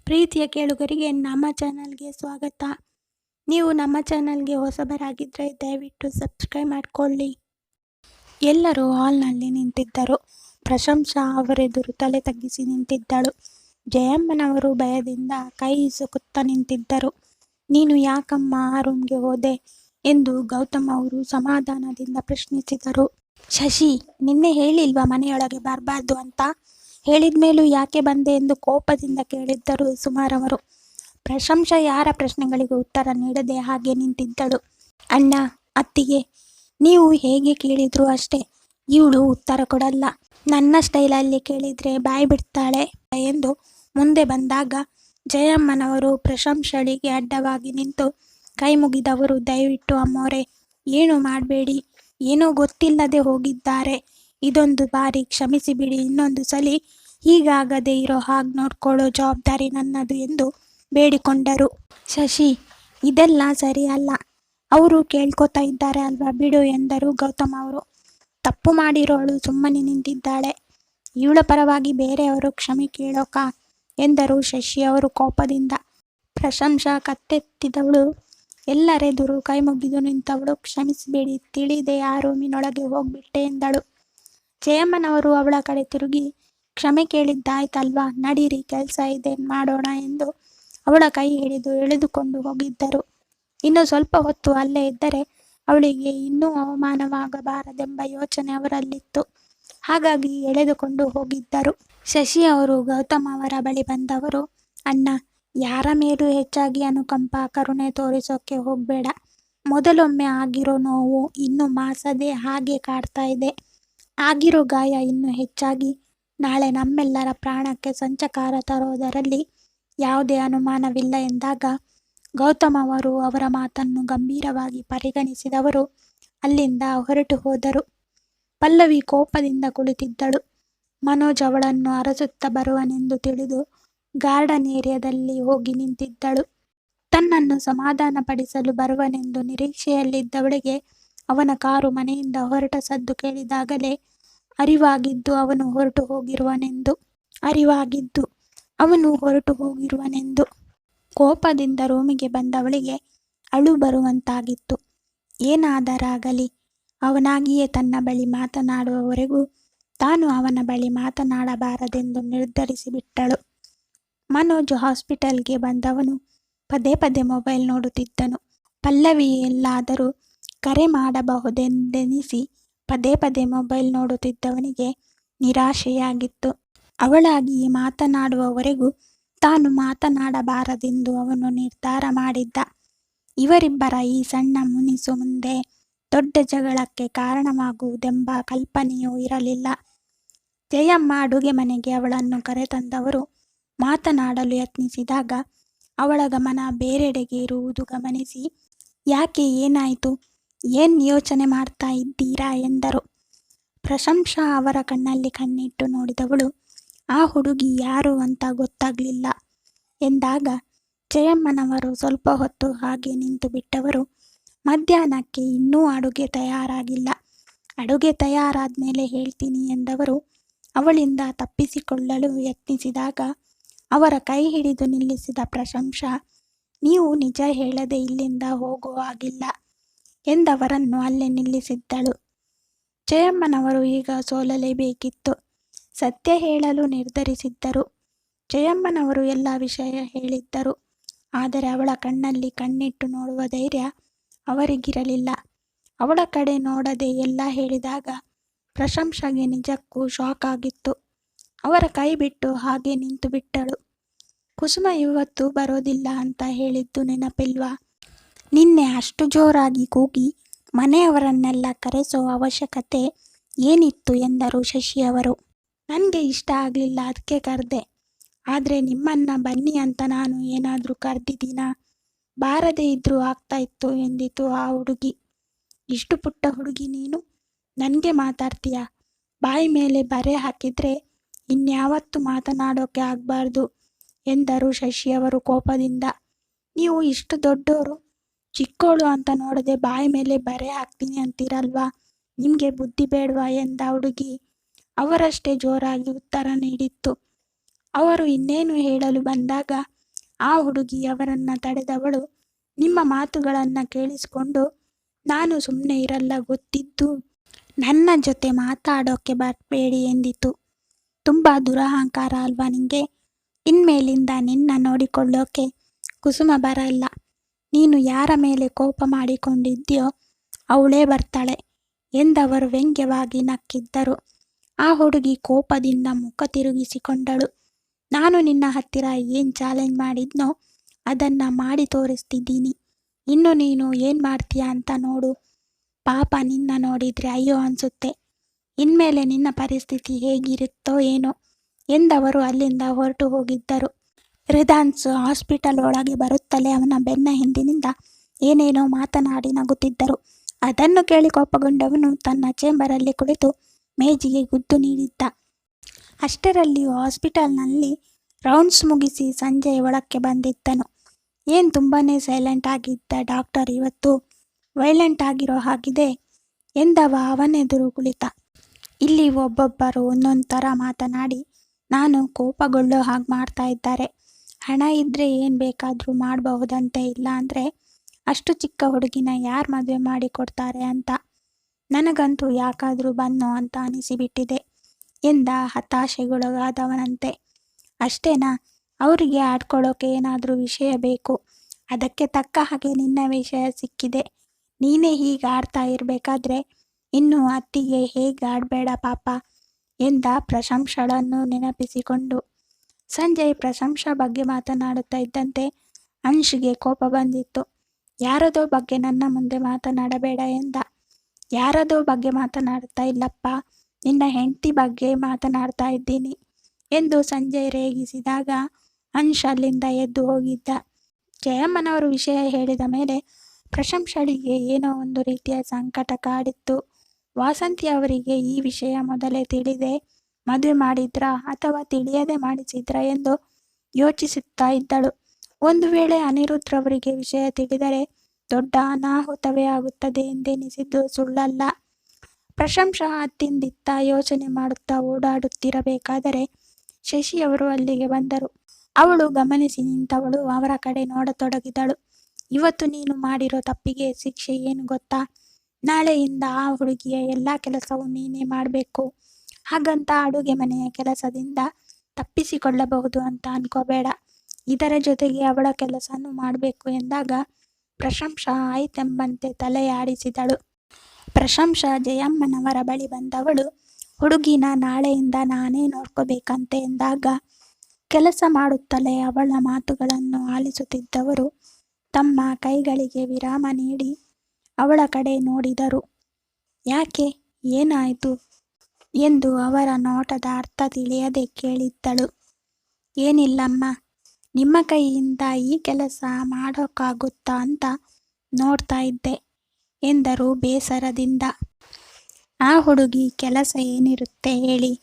ಪ್ರೀತಿಯ ಕೇಳುಗರಿಗೆ ನಮ್ಮ ಚಾನಲ್ಗೆ ಸ್ವಾಗತ. ನೀವು ನಮ್ಮ ಚಾನಲ್ಗೆ ಹೊಸಬರಾಗಿದ್ದರೆ ದಯವಿಟ್ಟು ಸಬ್ಸ್ಕ್ರೈಬ್ ಮಾಡಿಕೊಳ್ಳಿ. ಎಲ್ಲರೂ ಹಾಲ್ನಲ್ಲಿ ನಿಂತಿದ್ದರು. ಪ್ರಶಂಸಾ ಅವರೆದುರು ತಲೆ ತಗ್ಗಿಸಿ ನಿಂತಿದ್ದಳು. ಜಯಮ್ಮನವರು ಭಯದಿಂದ ಕೈ ಇಸುಕುತ್ತಾ ನಿಂತಿದ್ದರು. ನೀನು ಯಾಕಮ್ಮ ಆ ರೂಮ್ಗೆ ಹೋದೆ ಎಂದು ಗೌತಮ್ ಅವರು ಸಮಾಧಾನದಿಂದ ಪ್ರಶ್ನಿಸಿದರು. ಶಶಿ, ನಿನ್ನೆ ಹೇಳಿಲ್ವಾ ಮನೆಯೊಳಗೆ ಬರಬಾರ್ದು ಅಂತ? ಹೇಳಿದ್ಮೇಲೂ ಯಾಕೆ ಬಂದೆ ಎಂದು ಕೋಪದಿಂದ ಕೇಳಿದ್ದರು ಸುಮಾರವರು. ಪ್ರಶಂಸಾ ಯಾರ ಪ್ರಶ್ನೆಗಳಿಗೂ ಉತ್ತರ ನೀಡದೆ ಹಾಗೆ ನಿಂತಿದ್ದಳು. ಅಣ್ಣ, ಅತ್ತಿಗೆ, ನೀವು ಹೇಗೆ ಕೇಳಿದ್ರು ಅಷ್ಟೇ, ಇವಳು ಉತ್ತರ ಕೊಡಲ್ಲ. ನನ್ನ ಸ್ಟೈಲಲ್ಲಿ ಕೇಳಿದ್ರೆ ಬಾಯಿ ಬಿಡ್ತಾಳೆ ಎಂದು ಮುಂದೆ ಬಂದಾಗ ಜಯಮ್ಮನವರು ಪ್ರಶಂಸಳಿಗೆ ಅಡ್ಡವಾಗಿ ನಿಂತು ಕೈ ಮುಗಿದವರು, ದಯವಿಟ್ಟು ಅಮ್ಮೋರೆ, ಏನು ಮಾಡಬೇಡಿ, ಏನೋ ಗೊತ್ತಿಲ್ಲದೆ ಹೋಗಿದ್ದಾರೆ, ಇದೊಂದು ಬಾರಿ ಕ್ಷಮಿಸಿಬಿಡಿ, ಇನ್ನೊಂದು ಸಲಿ ಹೀಗಾಗದೇ ಇರೋ ಹಾಗೆ ನೋಡ್ಕೊಳ್ಳೋ ಜವಾಬ್ದಾರಿ ನನ್ನದು ಎಂದು ಬೇಡಿಕೊಂಡರು. ಶಶಿ, ಇದೆಲ್ಲ ಸರಿ ಅಲ್ಲ, ಅವರು ಕೇಳ್ಕೊತಾ ಇದ್ದಾರೆ ಅಲ್ವಾ, ಬಿಡು ಎಂದರು ಗೌತಮ್ ಅವರು. ತಪ್ಪು ಮಾಡಿರೋಳು ಸುಮ್ಮನೆ ನಿಂತಿದ್ದಾಳೆ, ಇವಳ ಪರವಾಗಿ ಬೇರೆಯವರು ಕ್ಷಮೆ ಕೇಳೋಕ ಎಂದರು ಶಶಿ ಅವರು ಕೋಪದಿಂದ. ಪ್ರಶಂಸಾ ಕತ್ತೆತ್ತಿದವಳು, ಎಲ್ಲರೆದುರು ಕೈ ಮುಗಿದು ನಿಂತವಳು, ಕ್ಷಮಿಸಬೇಡಿ, ತಿಳಿದೆ ಆ ರೂಮಿನೊಳಗೆ ಹೋಗ್ಬಿಟ್ಟೆ ಎಂದಳು. ಜಯಮ್ಮನವರು ಅವಳ ಕಡೆ ತಿರುಗಿ, ಕ್ಷಮೆ ಕೇಳಿದ್ದಾಯ್ತಲ್ವಾ, ನಡೀರಿ, ಕೆಲಸ ಇದೆ, ಮಾಡೋಣ ಎಂದು ಅವಳ ಕೈ ಹಿಡಿದು ಎಳೆದುಕೊಂಡು ಹೋಗಿದ್ದರು. ಇನ್ನು ಸ್ವಲ್ಪ ಹೊತ್ತು ಅಲ್ಲೇ ಇದ್ದರೆ ಅವಳಿಗೆ ಇನ್ನೂ ಅವಮಾನವಾಗಬಾರದೆಂಬ ಯೋಚನೆ ಅವರಲ್ಲಿತ್ತು. ಹಾಗಾಗಿ ಎಳೆದುಕೊಂಡು ಹೋಗಿದ್ದರು. ಶಶಿ ಅವರು ಗೌತಮ್ ಅವರ ಬಳಿ ಬಂದವರು, ಅಣ್ಣ, ಯಾರ ಮೇಲೂ ಹೆಚ್ಚಾಗಿ ಅನುಕಂಪ ಕರುಣೆ ತೋರಿಸೋಕೆ ಹೋಗಬೇಡ. ಮೊದಲೊಮ್ಮೆ ಆಗಿರೋ ನೋವು ಇನ್ನೂ ಮಾಸದೆ ಹಾಗೆ ಕಾಡ್ತಾ ಇದೆ. ಆಗಿರೋ ಗಾಯ ಇನ್ನೂ ಹೆಚ್ಚಾಗಿ ನಾಳೆ ನಮ್ಮೆಲ್ಲರ ಪ್ರಾಣಕ್ಕೆ ಸಂಚಕಾರ ತರೋದರಲ್ಲಿ ಯಾವುದೇ ಅನುಮಾನವಿಲ್ಲ ಎಂದಾಗ ಗೌತಮ್ ಅವರು ಅವರ ಮಾತನ್ನು ಗಂಭೀರವಾಗಿ ಪರಿಗಣಿಸಿದವರು ಅಲ್ಲಿಂದ ಹೊರಟು ಹೋದರು. ಪಲ್ಲವಿ ಕೋಪದಿಂದ ಕುಳಿತಿದ್ದಳು. ಮನೋಜ್ ಅವಳನ್ನು ಅರಸುತ್ತಾ ಬರುವನೆಂದು ತಿಳಿದು ಗಾರ್ಡನ್ ಏರಿಯಾದಲ್ಲಿ ಹೋಗಿ ನಿಂತಿದ್ದಳು. ತನ್ನನ್ನು ಸಮಾಧಾನಪಡಿಸಲು ಬರುವನೆಂದು ನಿರೀಕ್ಷೆಯಲ್ಲಿದ್ದವಳಿಗೆ ಅವನ ಕಾರು ಮನೆಯಿಂದ ಹೊರಟ ಸದ್ದು ಕೇಳಿದಾಗಲೇ ಅರಿವಾಗಿದ್ದು ಅವನು ಹೊರಟು ಹೋಗಿರುವನೆಂದು. ಕೋಪದಿಂದ ರೂಮಿಗೆ ಬಂದವಳಿಗೆ ಅಳು ಬರುವಂತಾಗಿತ್ತು. ಏನಾದರಾಗಲಿ, ಅವನಾಗಿಯೇ ತನ್ನ ಬಳಿ ಮಾತನಾಡುವವರೆಗೂ ತಾನು ಅವನ ಬಳಿ ಮಾತನಾಡಬಾರದೆಂದು ನಿರ್ಧರಿಸಿಬಿಟ್ಟಳು. ಮನೋಜ್ ಹಾಸ್ಪಿಟಲ್ಗೆ ಬಂದವನು ಪದೇ ಪದೇ ಮೊಬೈಲ್ ನೋಡುತ್ತಿದ್ದನು. ಪಲ್ಲವಿ ಎಲ್ಲಾದರೂ ಕರೆ ಮಾಡಬಹುದೆಂದೆನಿಸಿ ಪದೇ ಪದೇ ಮೊಬೈಲ್ ನೋಡುತ್ತಿದ್ದವನಿಗೆ ನಿರಾಶೆಯಾಗಿತ್ತು. ಅವಳಾಗಿಯೇ ಮಾತನಾಡುವವರೆಗೂ ತಾನು ಮಾತನಾಡಬಾರದೆಂದು ಅವನು ನಿರ್ಧಾರ ಮಾಡಿದ್ದ. ಇವರಿಬ್ಬರ ಈ ಸಣ್ಣ ಮುನಿಸು ಮುಂದೆ ದೊಡ್ಡ ಜಗಳಕ್ಕೆ ಕಾರಣವಾಗುವುದೆಂಬ ಕಲ್ಪನೆಯೂ ಇರಲಿಲ್ಲ. ಜಯಮ್ಮ ಅಡುಗೆ ಮನೆಗೆ ಅವಳನ್ನು ಕರೆತಂದವರು ಮಾತನಾಡಲು ಯತ್ನಿಸಿದಾಗ ಅವಳ ಗಮನ ಬೇರೆಡೆಗೆ ಇರುವುದು ಗಮನಿಸಿ, ಯಾಕೆ, ಏನಾಯಿತು, ಏನ್ ಯೋಚನೆ ಮಾಡ್ತಾ ಇದ್ದೀರಾ ಎಂದರು. ಪ್ರಶಂಸಾ ಅವರ ಕಣ್ಣಲ್ಲಿ ಕಣ್ಣಿಟ್ಟು ನೋಡಿದವಳು, ಆ ಹುಡುಗಿ ಯಾರು ಅಂತ ಗೊತ್ತಾಗ್ಲಿಲ್ಲ ಎಂದಾಗ ಜಯಮ್ಮನವರು ಸ್ವಲ್ಪ ಹೊತ್ತು ಹಾಗೆ ನಿಂತು ಬಿಟ್ಟವರು. ಮಧ್ಯಾಹ್ನಕ್ಕೆ ಇನ್ನೂ ಅಡುಗೆ ತಯಾರಾಗಿಲ್ಲ, ಅಡುಗೆ ತಯಾರಾದ್ಮೇಲೆ ಹೇಳ್ತೀನಿ ಎಂದವರು ಅವಳಿಂದ ತಪ್ಪಿಸಿಕೊಳ್ಳಲು ಯತ್ನಿಸಿದಾಗ ಅವರ ಕೈ ಹಿಡಿದು ನಿಲ್ಲಿಸಿದ ಪ್ರಶಂಸಾ, ನೀವು ನಿಜ ಹೇಳದೆ ಇಲ್ಲಿಂದ ಹೋಗೋ ಹಾಗಿಲ್ಲ ಎಂದವರನ್ನು ಅಲ್ಲೇ ನಿಲ್ಲಿಸಿದ್ದಳು. ಜಯಮ್ಮನವರು ಈಗ ಸೋಲಲೇಬೇಕಿತ್ತು. ಸತ್ಯ ಹೇಳಲು ನಿರ್ಧರಿಸಿದ್ದರು. ಜಯಮ್ಮನವರು ಎಲ್ಲ ವಿಷಯ ಹೇಳಿದ್ದರು. ಆದರೆ ಅವಳ ಕಣ್ಣಲ್ಲಿ ಕಣ್ಣಿಟ್ಟು ನೋಡುವ ಧೈರ್ಯ ಅವರಿಗಿರಲಿಲ್ಲ. ಅವಳ ಕಡೆ ನೋಡದೆ ಎಲ್ಲ ಹೇಳಿದಾಗ ಪ್ರಶಂಸಾಗೆ ನಿಜಕ್ಕೂ ಶಾಕ್ ಆಗಿತ್ತು. ಅವರ ಕೈ ಬಿಟ್ಟು ಹಾಗೆ ನಿಂತು ಬಿಟ್ಟಳು. ಕುಸುಮ ಇವತ್ತು ಬರೋದಿಲ್ಲ ಅಂತ ಹೇಳಿದ್ದು ನೆನಪಿಲ್ವಾ? ನಿನ್ನೆ ಅಷ್ಟು ಜೋರಾಗಿ ಕೂಗಿ ಮನೆಯವರನ್ನೆಲ್ಲ ಕರೆಸೋ ಅವಶ್ಯಕತೆ ಏನಿತ್ತು ಎಂದರು ಶಶಿ ಅವರು. ನನಗೆ ಇಷ್ಟ ಆಗಲಿಲ್ಲ, ಅದಕ್ಕೆ ಕರೆದೆ. ಆದರೆ ನಿಮ್ಮನ್ನ ಬನ್ನಿ ಅಂತ ನಾನು ಏನಾದರೂ ಕರೆದಿದ್ದೀನಾ? ಬಾರದೇ ಇದ್ರೂ ಆಗ್ತಾ ಇತ್ತು ಎಂದಿತು ಆ ಹುಡುಗಿ. ಇಷ್ಟು ಪುಟ್ಟ ಹುಡುಗಿ ನೀನು ನನಗೆ ಮಾತಾಡ್ತೀಯ? ಬಾಯಿ ಮೇಲೆ ಬರೆ ಹಾಕಿದ್ರೆ ಇನ್ಯಾವತ್ತೂ ಮಾತನಾಡೋಕೆ ಆಗಬಾರ್ದು ಎಂದರು ಶಶಿ ಅವರು ಕೋಪದಿಂದ. ನೀವು ಇಷ್ಟು ದೊಡ್ಡೋರು, ಚಿಕ್ಕೋಳು ಅಂತ ನೋಡದೆ ಬಾಯಿ ಮೇಲೆ ಬರೆ ಹಾಕ್ತೀನಿ ಅಂತೀರಲ್ವಾ, ನಿಮಗೆ ಬುದ್ಧಿ ಬೇಡವಾ ಎಂದ ಹುಡುಗಿ ಅವರಷ್ಟೇ ಜೋರಾಗಿ ಉತ್ತರ ನೀಡಿತ್ತು. ಅವರು ಇನ್ನೇನು ಹೇಳಲು ಬಂದಾಗ ಆ ಹುಡುಗಿ ಅವರನ್ನ ತಡೆದವಳು, ನಿಮ್ಮ ಮಾತುಗಳನ್ನ ಕೇಳಿಸಿಕೊಂಡು ನಾನು ಸುಮ್ಮನೆ ಇರಲ್ಲ, ಗೊತ್ತಿದ್ದು ನನ್ನ ಜೊತೆ ಮಾತಾಡೋಕೆ ಬರಬೇಡಿ ಎಂದಿತು. ತುಂಬಾ ದುರಹಂಕಾರ ಅಲ್ವಾ ನಿಂಗೆ? ಇನ್ಮೇಲಿಂದ ನಿನ್ನ ನೋಡಿಕೊಳ್ಳೋಕೆ ಕುಸುಮ ಬರಲ್ಲ. ನೀನು ಯಾರ ಮೇಲೆ ಕೋಪ ಮಾಡಿಕೊಂಡಿದ್ಯೋ ಅವಳೇ ಬರ್ತಾಳೆ ಎಂದವರು ವ್ಯಂಗ್ಯವಾಗಿ ನಕ್ಕಿದ್ದರು. ಆ ಹುಡುಗಿ ಕೋಪದಿಂದ ಮುಖ ತಿರುಗಿಸಿಕೊಂಡಳು. ನಾನು ನಿನ್ನ ಹತ್ತಿರ ಏನು ಚಾಲೆಂಜ್ ಮಾಡಿದ್ನೋ ಅದನ್ನ ಮಾಡಿ ತೋರಿಸ್ತಿದ್ದೀನಿ. ಇನ್ನು ನೀನು ಏನು ಮಾಡ್ತೀಯ ಅಂತ ನೋಡು. ಪಾಪ ನಿನ್ನ ನೋಡಿದ್ರೆ ಅಯ್ಯೋ ಅನ್ಸುತ್ತೆ. ಇನ್ಮೇಲೆ ನಿನ್ನ ಪರಿಸ್ಥಿತಿ ಹೇಗಿರುತ್ತೋ ಏನೋ ಎಂದವರು ಅಲ್ಲಿಂದ ಹೊರಟು ಹೋಗಿದ್ದರು. ರಿದಾನ್ಸ್ ಹಾಸ್ಪಿಟಲ್ ಒಳಗೆ ಬರುತ್ತಲೇ ಅವನ ಬೆನ್ನ ಹಿಂದಿನಿಂದ ಏನೇನೋ ಮಾತನಾಡಿ ನಗುತ್ತಿದ್ದರು. ಅದನ್ನು ಕೇಳಿ ಕೋಪಗೊಂಡವನು ತನ್ನ ಚೇಂಬರಲ್ಲಿ ಕುಳಿತು ಮೇಜಿಗೆ ಗುದ್ದು ನೀಡಿದ್ದ. ಅಷ್ಟರಲ್ಲಿ ಹಾಸ್ಪಿಟಲ್ನಲ್ಲಿ ರೌಂಡ್ಸ್ ಮುಗಿಸಿ ಸಂಜೆ ಒಳಕ್ಕೆ ಬಂದಿದ್ದನು. ಏನು ತುಂಬಾನೇ ಸೈಲೆಂಟ್ ಆಗಿದ್ದ ಡಾಕ್ಟರ್ ಇವತ್ತು ವೈಲೆಂಟ್ ಆಗಿರೋ ಹಾಗಿದೆ ಎಂದವ ಅವನೆದುರು ಕುಳಿತ. ಇಲ್ಲಿ ಒಬ್ಬೊಬ್ಬರು ಒಂದೊಂದು ಥರ ಮಾತನಾಡಿ ನಾನು ಕೋಪಗೊಳ್ಳೋ ಹಾಗೆ ಮಾಡ್ತಾ ಇದ್ದಾರೆ. ಹಣ ಇದ್ದರೆ ಏನು ಬೇಕಾದರೂ ಮಾಡಬಹುದಂತೆ, ಇಲ್ಲ ಅಂದರೆ ಅಷ್ಟು ಚಿಕ್ಕ ಹುಡುಗಿನ ಯಾರು ಮದುವೆ ಮಾಡಿ ಕೊಡ್ತಾರೆ ಅಂತ ನನಗಂತೂ ಯಾಕಾದರೂ ಬನ್ನೋ ಅಂತ ಅನಿಸಿಬಿಟ್ಟಿದೆ ಎಂದ ಹತಾಶೆಗೊಳಗಾದವನಂತೆ. ಅಷ್ಟೇನಾ? ಅವರಿಗೆ ಆಡ್ಕೊಳ್ಳೋಕೆ ಏನಾದರೂ ವಿಷಯ ಬೇಕು. ಅದಕ್ಕೆ ತಕ್ಕ ಹಾಗೆ ನಿನ್ನ ವಿಷಯ ಸಿಕ್ಕಿದೆ. ನೀನೇ ಹೀಗೆ ಆಡ್ತಾ ಇರಬೇಕಾದ್ರೆ ಇನ್ನು ಅತ್ತಿಗೆ ಹೇಗೆ ಆಡಬೇಡ ಪಾಪ ಎಂದ ಪ್ರಶಂಸಳನ್ನು ನೆನಪಿಸಿಕೊಂಡು. ಸಂಜಯ್ ಪ್ರಶಂಸಾ ಬಗ್ಗೆ ಮಾತನಾಡುತ್ತಾ ಇದ್ದಂತೆ ಅಂಶ್ಗೆ ಕೋಪ ಬಂದಿತ್ತು. ಯಾರದೋ ಬಗ್ಗೆ ನನ್ನ ಮುಂದೆ ಮಾತನಾಡಬೇಡ ಎಂದ. ಯಾರದೋ ಬಗ್ಗೆ ಮಾತನಾಡ್ತಾ ಇಲ್ಲಪ್ಪ, ನಿನ್ನ ಹೆಂಡತಿ ಬಗ್ಗೆ ಮಾತನಾಡ್ತಾ ಇದ್ದೀನಿ ಎಂದು ಸಂಜಯ್ ರೇಗಿಸಿದಾಗ ಅಂಶ್ ಅಲ್ಲಿಂದ ಎದ್ದು ಹೋಗಿದ್ದ. ಜಯಮ್ಮನವರು ವಿಷಯ ಹೇಳಿದ ಮೇಲೆ ಪ್ರಶಂಸಳಿಗೆ ಏನೋ ಒಂದು ರೀತಿಯ ಸಂಕಟ ಕಾಡಿತ್ತು. ವಾಸಂತಿ ಅವರಿಗೆ ಈ ವಿಷಯ ಮೊದಲೇ ತಿಳಿದೇ ಮದುವೆ ಮಾಡಿದ್ರಾ ಅಥವಾ ತಿಳಿಯದೆ ಮಾಡಿಸಿದ್ರ ಎಂದು ಯೋಚಿಸುತ್ತಾ ಇದ್ದಳು. ಒಂದು ವೇಳೆ ಅನಿರುದ್ರವರಿಗೆ ವಿಷಯ ತಿಳಿದರೆ ದೊಡ್ಡ ಅನಾಹುತವೇ ಆಗುತ್ತದೆ ಎಂದೆನಿಸಿದ್ದು ಸುಳ್ಳಲ್ಲ. ಪ್ರಶಂಸಾ ಅತ್ತಿಂದಿತ್ತ ಯೋಚನೆ ಮಾಡುತ್ತಾ ಓಡಾಡುತ್ತಿರಬೇಕಾದರೆ ಶಶಿಯವರು ಅಲ್ಲಿಗೆ ಬಂದರು. ಅವಳು ಗಮನಿಸಿ ನಿಂತವಳು ಅವರ ಕಡೆ ನೋಡತೊಡಗಿದಳು. ಇವತ್ತು ನೀನು ಮಾಡಿರೋ ತಪ್ಪಿಗೆ ಶಿಕ್ಷೆ ಏನು ಗೊತ್ತಾ? ನಾಳೆಯಿಂದ ಆ ಹುಡುಗಿಯ ಎಲ್ಲ ಕೆಲಸವೂ ನೀನೇ ಮಾಡಬೇಕು. ಹಾಗಂತ ಅಡುಗೆ ಮನೆಯ ಕೆಲಸದಿಂದ ತಪ್ಪಿಸಿಕೊಳ್ಳಬಹುದು ಅಂತ ಅನ್ಕೋಬೇಡ. ಇದರ ಜೊತೆಗೆ ಅವಳ ಕೆಲಸನೂ ಮಾಡಬೇಕು ಎಂದಾಗ ಪ್ರಶಂಸಾ ಆಯ್ತೆಂಬಂತೆ ತಲೆಯಾಡಿಸಿದಳು. ಪ್ರಶಂಸಾ ಜಯಮ್ಮನವರ ಬಳಿ ಬಂದವಳು ಹುಡುಗಿನ ನಾಳೆಯಿಂದ ನಾನೇ ನೋಡ್ಕೋಬೇಕಂತೆ ಎಂದಾಗ ಕೆಲಸ ಮಾಡುತ್ತಲೇ ಅವಳ ಮಾತುಗಳನ್ನು ಆಲಿಸುತ್ತಿದ್ದವರು ತಮ್ಮ ಕೈಗಳಿಗೆ ವಿರಾಮ ನೀಡಿ ಅವಳ ಕಡೆ ನೋಡಿದರು. ಯಾಕೆ, ಏನಾಯಿತು ಎಂದು ಅವರ ನೋಟದ ಅರ್ಥ ತಿಳಿಯದೆ ಕೇಳಿದ್ದಳು. ಏನಿಲ್ಲಮ್ಮ, ನಿಮ್ಮ ಕೈಯಿಂದ ಈ ಕೆಲಸ ಮಾಡೋಕ್ಕಾಗುತ್ತಾ ಅಂತ ನೋಡ್ತಾ ಇದ್ದೆ ಎಂದರು ಬೇಸರದಿಂದ. ಆ ಹುಡುಗಿ ಕೆಲಸ ಏನಿರುತ್ತೆ ಹೇಳಿ,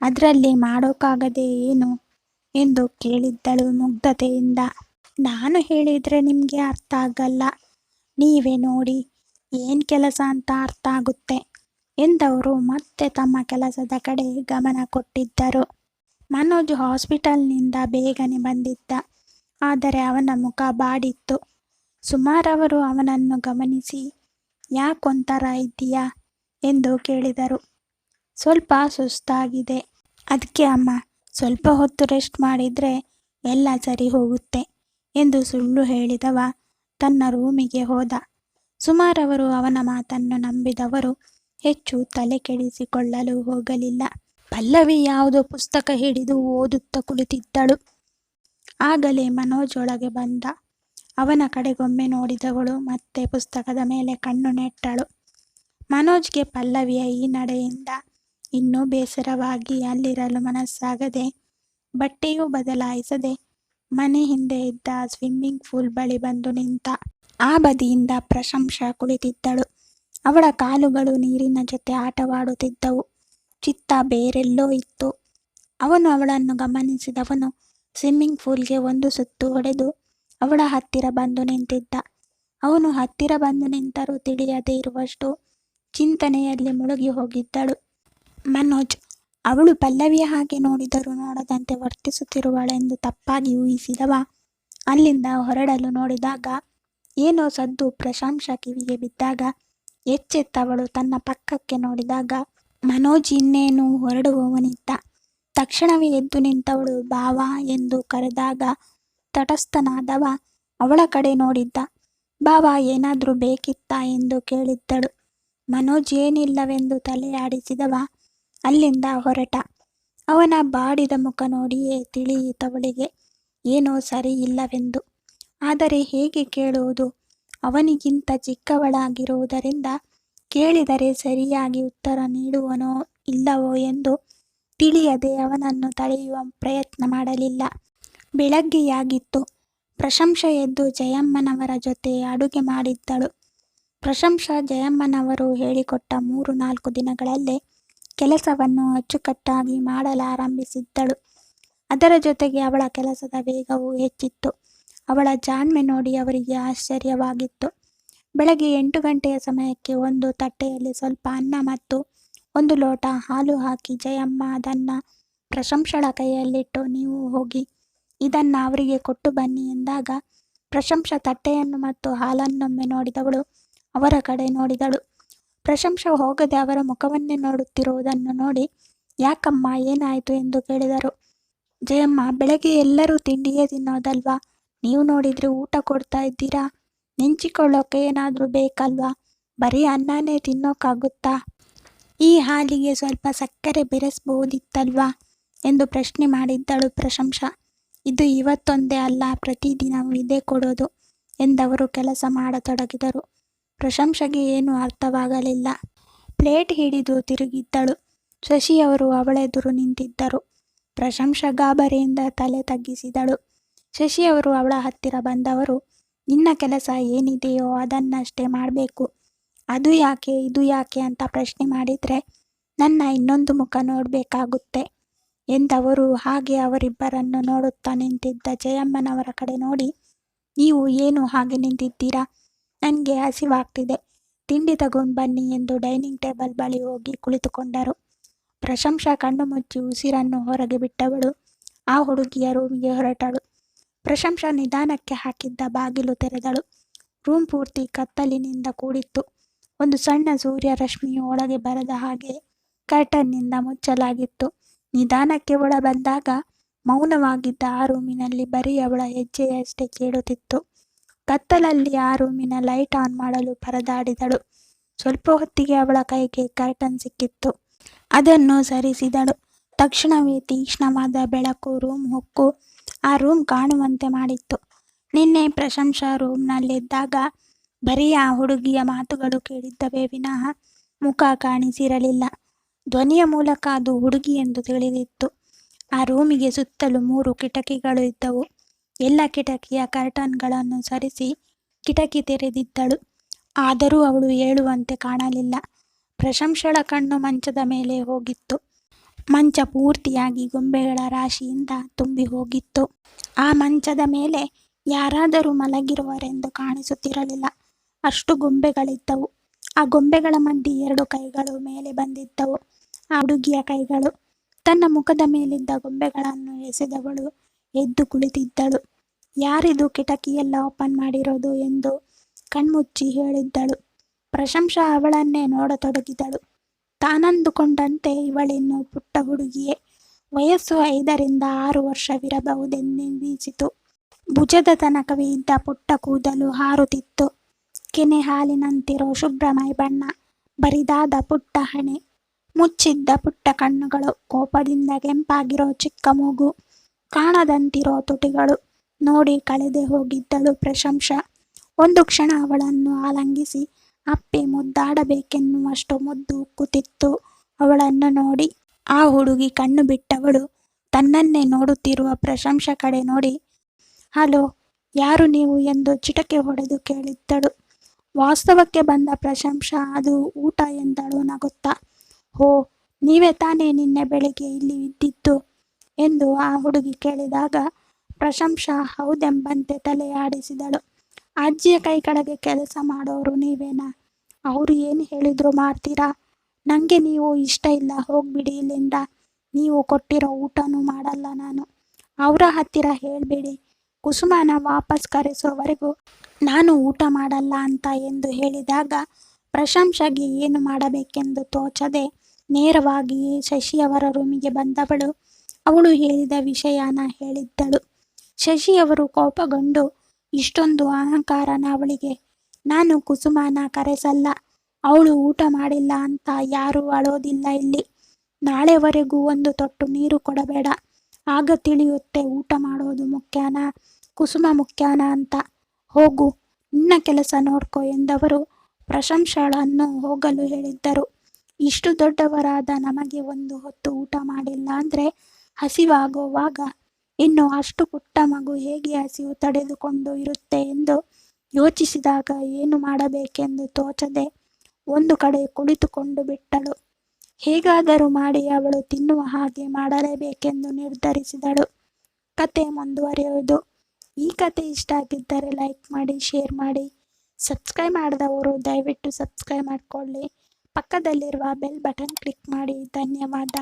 ಅದರಲ್ಲಿ ಮಾಡೋಕ್ಕಾಗದೆ ಏನು ಎಂದು ಕೇಳಿದ್ದಳು ಮುಗ್ಧತೆಯಿಂದ. ನಾನು ಹೇಳಿದರೆ ನಿಮಗೆ ಅರ್ಥ ಆಗಲ್ಲ, ನೀವೇ ನೋಡಿ ಏನು ಕೆಲಸ ಅಂತ ಅರ್ಥ ಆಗುತ್ತೆ ಎಂದವರು ಮತ್ತೆ ತಮ್ಮ ಕೆಲಸದ ಕಡೆ ಗಮನ ಕೊಟ್ಟಿದ್ದರು. ಮನೋಜ್ ಹಾಸ್ಪಿಟಲ್ನಿಂದ ಬೇಗನೆ ಬಂದಿದ್ದ. ಆದರೆ ಅವನ ಮುಖ ಬಾಡಿತ್ತು. ಸುಮಾರವರು ಅವನನ್ನು ಗಮನಿಸಿ ಯಾಕೊಂಥರ ಇದ್ದೀಯಾ ಎಂದು ಕೇಳಿದರು. ಸ್ವಲ್ಪ ಸುಸ್ತಾಗಿದೆ, ಅದಕ್ಕೆ ಅಮ್ಮ, ಸ್ವಲ್ಪ ಹೊತ್ತು ರೆಸ್ಟ್ ಮಾಡಿದರೆ ಎಲ್ಲ ಸರಿ ಹೋಗುತ್ತೆ ಎಂದು ಸುಳ್ಳು ಹೇಳಿದವ ತನ್ನ ರೂಮಿಗೆ ಹೋದ. ಸುಮಾರವರು ಅವನ ಮಾತನ್ನು ನಂಬಿದವರು ಹೆಚ್ಚು ತಲೆ ಕೆಡಿಸಿಕೊಳ್ಳಲು ಹೋಗಲಿಲ್ಲ. ಪಲ್ಲವಿ ಯಾವುದೋ ಪುಸ್ತಕ ಹಿಡಿದು ಓದುತ್ತಾ ಕುಳಿತಿದ್ದಳು. ಆಗಲೇ ಮನೋಜ್ ಒಳಗೆ ಬಂದ. ಅವನ ಕಡೆಗೊಮ್ಮೆ ನೋಡಿದವಳು ಮತ್ತೆ ಪುಸ್ತಕದ ಮೇಲೆ ಕಣ್ಣು ನೆಟ್ಟಳು. ಮನೋಜ್ಗೆ ಪಲ್ಲವಿಯ ಈ ನಡೆಯಿಂದ ಇನ್ನೂ ಬೇಸರವಾಗಿ ಅಲ್ಲಿರಲು ಮನಸ್ಸಾಗದೆ ಬಟ್ಟೆಯೂ ಬದಲಾಯಿಸದೆ ಮನೆ ಹಿಂದೆ ಇದ್ದ ಸ್ವಿಮ್ಮಿಂಗ್ ಪೂಲ್ ಬಳಿ ಬಂದು ನಿಂತ. ಆ ಬದಿಯಿಂದ ಪ್ರಶಂಸಾ ಕುಳಿತಿದ್ದಳು. ಅವಳ ಕಾಲುಗಳು ನೀರಿನ ಜೊತೆ ಆಟವಾಡುತ್ತಿದ್ದವು. ಚಿತ್ತ ಬೇರೆಲ್ಲೋ ಇತ್ತು. ಅವನು ಅವಳನ್ನು ಗಮನಿಸಿದವನು ಸ್ವಿಮ್ಮಿಂಗ್ ಪೂಲ್ಗೆ ಒಂದು ಸುತ್ತು ಹೊಡೆದು ಅವಳ ಹತ್ತಿರ ಬಂದು ನಿಂತಿದ್ದ. ಅವನು ಹತ್ತಿರ ಬಂದು ನಿಂತರೂ ತಿಳಿಯದೇ ಇರುವಷ್ಟು ಚಿಂತನೆಯಲ್ಲಿ ಮುಳುಗಿ ಹೋಗಿದ್ದಳು. ಮನೋಜ್ ಅವಳು ಪಲ್ಲವಿಯ ಹಾಗೆ ನೋಡಿದರೂ ನೋಡದಂತೆ ವರ್ತಿಸುತ್ತಿರುವಳೆಂದು ತಪ್ಪಾಗಿ ಊಹಿಸಿದವ ಅಲ್ಲಿಂದ ಹೊರಡಲು ನೋಡಿದಾಗ ಏನೋ ಸದ್ದು ಪ್ರಶಂಸ ಕಿವಿಗೆ ಬಿದ್ದಾಗ ಎಚ್ಚೆತ್ತವಳು ತನ್ನ ಪಕ್ಕಕ್ಕೆ ನೋಡಿದಾಗ ಮನೋಜ್ ಇನ್ನೇನು ಹೊರಡುವವನಿದ್ದ. ತಕ್ಷಣವೇ ಎದ್ದು ನಿಂತವಳು ಬಾವ ಎಂದು ಕರೆದಾಗ ತಟಸ್ಥನಾದವ ಅವಳ ಕಡೆ ನೋಡಿದ್ದ. ಬಾವ ಏನಾದ್ರೂ ಬೇಕಿತ್ತಾ ಎಂದು ಕೇಳಿದ್ದಳು. ಮನೋಜ್ ಏನಿಲ್ಲವೆಂದು ತಲೆ ಆಡಿಸಿದವ ಅಲ್ಲಿಂದ ಹೊರಟ. ಅವನ ಬಾಡಿದ ಮುಖ ನೋಡಿಯೇ ತಿಳಿಯಿತವಳಿಗೆ ಏನೋ ಸರಿ ಇಲ್ಲವೆಂದು. ಆದರೆ ಹೇಗೆ ಕೇಳುವುದು? ಅವನಿಗಿಂತ ಚಿಕ್ಕವಳಾಗಿರುವುದರಿಂದ ಕೇಳಿದರೆ ಸರಿಯಾಗಿ ಉತ್ತರ ನೀಡುವನೋ ಇಲ್ಲವೋ ಎಂದು ತಿಳಿಯದೆ ಅವನನ್ನು ತಡೆಯುವ ಪ್ರಯತ್ನ ಮಾಡಲಿಲ್ಲ. ಬೆಳಗ್ಗೆಯಾಗಿತ್ತು. ಪ್ರಶಂಸ ಎದ್ದು ಜಯಮ್ಮನವರ ಜೊತೆ ಅಡುಗೆ ಮಾಡಿದ್ದಳು. ಪ್ರಶಂಸ ಜಯಮ್ಮನವರು ಹೇಳಿಕೊಟ್ಟ 3-4 ದಿನಗಳಲ್ಲೇ ಕೆಲಸವನ್ನು ಅಚ್ಚುಕಟ್ಟಾಗಿ ಮಾಡಲಾರಂಭಿಸಿದ್ದಳು. ಅದರ ಜೊತೆಗೆ ಅವಳ ಕೆಲಸದ ವೇಗವೂ ಹೆಚ್ಚಿತ್ತು. ಅವಳ ಜಾಣ್ಮೆ ನೋಡಿ ಅವರಿಗೆ ಆಶ್ಚರ್ಯವಾಗಿತ್ತು. ಬೆಳಗ್ಗೆ 8 ಗಂಟೆಯ ಸಮಯಕ್ಕೆ ಒಂದು ತಟ್ಟೆಯಲ್ಲಿ ಸ್ವಲ್ಪ ಅನ್ನ ಮತ್ತು 1 ಲೋಟ ಹಾಲು ಹಾಕಿ ಜಯಮ್ಮ ಅದನ್ನು ಪ್ರಶಂಸಳ ಕೈಯಲ್ಲಿಟ್ಟು ನೀವು ಹೋಗಿ ಇದನ್ನು ಅವರಿಗೆ ಕೊಟ್ಟು ಬನ್ನಿ ಎಂದಾಗ ಪ್ರಶಂಸ ತಟ್ಟೆಯನ್ನು ಮತ್ತು ಹಾಲನ್ನೊಮ್ಮೆ ನೋಡಿದವಳು ಅವರ ಕಡೆ ನೋಡಿದಳು. ಪ್ರಶಂಸ ಹೋಗದೆ ಅವರ ಮುಖವನ್ನೇ ನೋಡುತ್ತಿರುವುದನ್ನು ನೋಡಿ ಯಾಕಮ್ಮ ಏನಾಯಿತು ಎಂದು ಕೇಳಿದರು. ಜಯಮ್ಮ, ಬೆಳಗ್ಗೆ ಎಲ್ಲರೂ ತಿಂಡಿಯೇ ತಿನ್ನೋದಲ್ವಾ, ನೀವು ನೋಡಿದ್ರೆ ಊಟ ಕೊಡ್ತಾ ಇದ್ದೀರಾ, ನೆಂಚಿಕೊಳ್ಳೋಕೆ ಏನಾದರೂ ಬೇಕಲ್ವಾ, ಬರೀ ಅನ್ನನೇ ತಿನ್ನೋಕ್ಕಾಗುತ್ತಾ, ಈ ಹಾಲಿಗೆ ಸ್ವಲ್ಪ ಸಕ್ಕರೆ ಬೆರೆಸ್ಬೋದಿತ್ತಲ್ವಾ ಎಂದು ಪ್ರಶ್ನೆ ಮಾಡಿದ್ದಳು ಪ್ರಶಂಸ. ಇದು ಇವತ್ತೊಂದೇ ಅಲ್ಲ, ಪ್ರತಿದಿನವೂ ಇದೇ ಕೊಡೋದು ಎಂದವರು ಕೆಲಸ ಮಾಡತೊಡಗಿದರು. ಪ್ರಶಂಸೆಗೆ ಏನೂ ಅರ್ಥವಾಗಲಿಲ್ಲ. ಪ್ಲೇಟ್ ಹಿಡಿದು ತಿರುಗಿದ್ದಳು. ಶಶಿಯವರು ಅವಳೆದುರು ನಿಂತಿದ್ದರು. ಪ್ರಶಂಸ ಗಾಬರಿಯಿಂದ ತಲೆ ತಗ್ಗಿಸಿದಳು. ಶಶಿಯವರು ಅವಳ ಹತ್ತಿರ ಬಂದವರು, ನಿನ್ನ ಕೆಲಸ ಏನಿದೆಯೋ ಅದನ್ನಷ್ಟೇ ಮಾಡಬೇಕು, ಅದು ಯಾಕೆ ಇದು ಯಾಕೆ ಅಂತ ಪ್ರಶ್ನೆ ಮಾಡಿದರೆ ನನ್ನ ಇನ್ನೊಂದು ಮುಖ ನೋಡಬೇಕಾಗುತ್ತೆ ಎಂದವರು ಹಾಗೆ ಅವರಿಬ್ಬರನ್ನು ನೋಡುತ್ತಾ ನಿಂತಿದ್ದ ಜಯಮ್ಮನವರ ಕಡೆ ನೋಡಿ, ನೀವು ಏನು ಹಾಗೆ ನಿಂತಿದ್ದೀರಾ, ನನಗೆ ಹಸಿವಾಗ್ತಿದೆ, ತಿಂಡಿ ತಗೊಂಡು ಬನ್ನಿ ಎಂದು ಡೈನಿಂಗ್ ಟೇಬಲ್ ಬಳಿ ಹೋಗಿ ಕುಳಿತುಕೊಂಡರು. ಪ್ರಶಂಸ ಕಣ್ಣು ಮುಚ್ಚಿ ಉಸಿರನ್ನು ಹೊರಗೆ ಬಿಟ್ಟವಳು ಆ ಹುಡುಗಿಯ ರೂಮಿಗೆ ಹೊರಟಳು. ಪ್ರಶಂಸ ನಿಧಾನಕ್ಕೆ ಹಾಕಿದ್ದ ಬಾಗಿಲು ತೆರೆದಳು. ರೂಮ್ ಪೂರ್ತಿ ಕತ್ತಲಿನಿಂದ ಕೂಡಿತ್ತು. ಒಂದು ಸಣ್ಣ ಸೂರ್ಯ ರಶ್ಮಿಯು ಒಳಗೆ ಬರದ ಹಾಗೆ ಕರ್ಟನ್ನಿಂದ ಮುಚ್ಚಲಾಗಿತ್ತು. ನಿಧಾನಕ್ಕೆ ಒಳ ಬಂದಾಗ ಮೌನವಾಗಿದ್ದ ಆ ರೂಮಿನಲ್ಲಿ ಬರೀ ಅವಳ ಹೆಜ್ಜೆಯಷ್ಟೇ ಕೇಳುತ್ತಿತ್ತು. ಕತ್ತಲಲ್ಲಿ ಆ ರೂಮಿನ ಲೈಟ್ ಆನ್ ಮಾಡಲು ಪರದಾಡಿದಳು. ಸ್ವಲ್ಪ ಹೊತ್ತಿಗೆ ಅವಳ ಕೈಗೆ ಕರ್ಟನ್ ಸಿಕ್ಕಿತ್ತು. ಅದನ್ನು ಸರಿಸಿದಳು. ತಕ್ಷಣವೇ ತೀಕ್ಷ್ಣವಾದ ಬೆಳಕು ರೂಮ್ ಹೊಕ್ಕು ಆ ರೂಮ್ ಕಾಣುವಂತೆ ಮಾಡಿತ್ತು. ನಿನ್ನೆ ಪ್ರಶಂಸ ರೂಮ್ನಲ್ಲಿದ್ದಾಗ ಬರೀ ಆ ಹುಡುಗಿಯ ಮಾತುಗಳು ಕೇಳಿದ್ದವೇ ವಿನಃ ಮುಖ ಕಾಣಿಸಿರಲಿಲ್ಲ. ಧ್ವನಿಯ ಮೂಲಕ ಅದು ಹುಡುಗಿ ಎಂದು ತಿಳಿದಿತ್ತು. ಆ ರೂಮಿಗೆ ಸುತ್ತಲೂ 3 ಕಿಟಕಿಗಳು ಇದ್ದವು. ಎಲ್ಲ ಕಿಟಕಿಯ ಕರ್ಟನ್ಗಳನ್ನು ಸರಿಸಿ ಕಿಟಕಿ ತೆರೆದಿದ್ದಳು. ಆದರೂ ಅವಳು ಹೇಳುವಂತೆ ಕಾಣಲಿಲ್ಲ. ಪ್ರಶಂಸಳ ಕಣ್ಣು ಮಂಚದ ಮೇಲೆ ಹೋಗಿತ್ತು. ಮಂಚ ಪೂರ್ತಿಯಾಗಿ ಗೊಂಬೆಗಳ ರಾಶಿಯಿಂದ ತುಂಬಿ ಹೋಗಿತ್ತು. ಆ ಮಂಚದ ಮೇಲೆ ಯಾರಾದರೂ ಮಲಗಿರುವರೆಂದು ಕಾಣಿಸುತ್ತಿರಲಿಲ್ಲ, ಅಷ್ಟು ಗೊಂಬೆಗಳಿದ್ದವು. ಆ ಗೊಂಬೆಗಳ ಮಧ್ಯೆ 2 ಕೈಗಳು ಮೇಲೆ ಬಂದಿದ್ದವು. ಆ ಹುಡುಗಿಯ ಕೈಗಳು. ತನ್ನ ಮುಖದ ಮೇಲಿದ್ದ ಗೊಂಬೆಗಳನ್ನು ಎಸೆದವಳು ಎದ್ದು ಕುಳಿತಿದ್ದಳು. ಯಾರಿದು ಕಿಟಕಿಯೆಲ್ಲ ಓಪನ್ ಮಾಡಿರೋದು ಎಂದು ಕಣ್ಮುಚ್ಚಿ ಹೇಳಿದ್ದಳು. ಪ್ರಶಂಸ ಅವಳನ್ನೇ ನೋಡತೊಡಗಿದಳು. ತಾನಂದುಕೊಂಡಂತೆ ಇವಳಿನ್ನು ಪುಟ್ಟ ಹುಡುಗಿಯೇ, ವಯಸ್ಸು 5-6 ವರ್ಷವಿರಬಹುದೆಂದೆನಿಸಿತು. ಭುಜದ ತನಕವೇ ಇದ್ದ ಪುಟ್ಟ ಕೂದಲು ಹಾರುತ್ತಿತ್ತು. ಕೆನೆ ಹಾಲಿನಂತಿರೋ ಶುಭ್ರಮೈ ಬಣ್ಣ, ಬರಿದಾದ ಪುಟ್ಟ ಹಣೆ, ಮುಚ್ಚಿದ್ದ ಪುಟ್ಟ ಕಣ್ಣುಗಳು, ಕೋಪದಿಂದ ಕೆಂಪಾಗಿರೋ ಚಿಕ್ಕ ಮೂಗು, ಕಾಣದಂತಿರೋ ತುಟಿಗಳು ನೋಡಿ ಕಳೆದೆ ಹೋಗಿದ್ದಳು ಪ್ರಶಂಸ. ಒಂದು ಕ್ಷಣ ಅವಳನ್ನು ಆಲಂಗಿಸಿ ಅಪ್ಪೆ ಮುದ್ದಾಡಬೇಕೆನ್ನುವಷ್ಟು ಮುದ್ದು ಉಕ್ಕುತ್ತಿತ್ತು ಅವಳನ್ನು ನೋಡಿ. ಆ ಹುಡುಗಿ ಕಣ್ಣು ಬಿಟ್ಟವಳು ತನ್ನನ್ನೇ ನೋಡುತ್ತಿರುವ ಪ್ರಶಂಸ ಕಡೆ ನೋಡಿ, ಹಲೋ, ಯಾರು ನೀವು ಎಂದು ಚಿಟಕೆ ಹೊಡೆದು ಕೇಳಿದ್ದಳು. ವಾಸ್ತವಕ್ಕೆ ಬಂದ ಪ್ರಶಂಸ ಅದು ಊಟ ಎಂದಳು ನಗುತ್ತಾ. ಹೋ, ನೀವೇ ತಾನೇ ನಿನ್ನೆ ಬೆಳಿಗ್ಗೆ ಇಲ್ಲಿ ಇದ್ದಿದ್ದು ಎಂದು ಆ ಹುಡುಗಿ ಕೇಳಿದಾಗ ಪ್ರಶಂಸ ಹೌದೆಂಬಂತೆ ತಲೆ ಆಡಿಸಿದಳು. ಅಜ್ಜಿಯ ಕೈ ಕೆಳಗೆ ಕೆಲಸ ಮಾಡೋರು ನೀವೇನಾ? ಅವರು ಏನು ಹೇಳಿದ್ರು ಮಾಡ್ತೀರಾ? ನನಗೆ ನೀವು ಇಷ್ಟ ಇಲ್ಲ, ಹೋಗ್ಬಿಡಿ ಇಲ್ಲಿಂದ. ನೀವು ಕೊಟ್ಟಿರೋ ಊಟನೂ ಮಾಡಲ್ಲ ನಾನು. ಅವರ ಹತ್ತಿರ ಹೇಳಬೇಡಿ, ಕುಸುಮನ ವಾಪಸ್ ಕರೆಸೋವರೆಗೂ ನಾನು ಊಟ ಮಾಡಲ್ಲ ಅಂತ ಎಂದು ಹೇಳಿದಾಗ ಪ್ರಶಂಸೆಗೆ ಏನು ಮಾಡಬೇಕೆಂದು ತೋಚದೆ ನೇರವಾಗಿ ಶಶಿಯವರ ರೂಮಿಗೆ ಬಂದವಳು ಅವಳು ಹೇಳಿದ ವಿಷಯನ ಹೇಳಿದ್ದಳು. ಶಶಿಯವರು ಕೋಪಗೊಂಡು, ಇಷ್ಟೊಂದು ಅಹಂಕಾರನ ಅವಳಿಗೆ? ನಾನು ಕುಸುಮನ ಕರೆಸಲ್ಲ, ಅವಳು ಊಟ ಮಾಡಿಲ್ಲ ಅಂತ ಯಾರೂ ಅಳೋದಿಲ್ಲ ಇಲ್ಲಿ. ನಾಳೆವರೆಗೂ ಒಂದು ತೊಟ್ಟು ನೀರು ಕೊಡಬೇಡ, ಆಗ ತಿಳಿಯುತ್ತೆ ಊಟ ಮಾಡೋದು ಮುಖ್ಯನಾ ಕುಸುಮ ಮುಖ್ಯನಾ ಅಂತ. ಹೋಗು, ನಿನ್ನ ಕೆಲಸ ನೋಡ್ಕೊ ಎಂದವರು ಪ್ರಶಂಸಳನ್ನು ಹೋಗಲು ಹೇಳಿದ್ದರು. ಇಷ್ಟು ದೊಡ್ಡವರಾದ ನಮಗೆ ಒಂದು ಹೊತ್ತು ಊಟ ಮಾಡಿಲ್ಲ ಅಂದ್ರೆ ಹಸಿವಾಗುವಾಗ ಇನ್ನು ಅಷ್ಟು ಪುಟ್ಟ ಮಗು ಹೇಗೆ ಹಸಿವು ತಡೆದುಕೊಂಡು ಇರುತ್ತೆ ಎಂದು ಯೋಚಿಸಿದಾಗ ಏನು ಮಾಡಬೇಕೆಂದು ತೋಚದೆ ಒಂದು ಕಡೆ ಕುಳಿತುಕೊಂಡು ಬಿಟ್ಟಳು. ಹೇಗಾದರೂ ಮಾಡಿ ಅವಳು ತಿನ್ನುವ ಹಾಗೆ ಮಾಡಲೇಬೇಕೆಂದು ನಿರ್ಧರಿಸಿದಳು. ಕತೆ ಮುಂದುವರಿಯುವುದು. ಈ ಕತೆ ಇಷ್ಟ ಆಗಿದ್ದರೆ ಲೈಕ್ ಮಾಡಿ, ಶೇರ್ ಮಾಡಿ. ಸಬ್ಸ್ಕ್ರೈಬ್ ಮಾಡದವರು ದಯವಿಟ್ಟು ಸಬ್ಸ್ಕ್ರೈಬ್ ಮಾಡಿಕೊಳ್ಳಿ. ಪಕ್ಕದಲ್ಲಿರುವ ಬೆಲ್ ಬಟನ್ ಕ್ಲಿಕ್ ಮಾಡಿ. ಧನ್ಯವಾದ.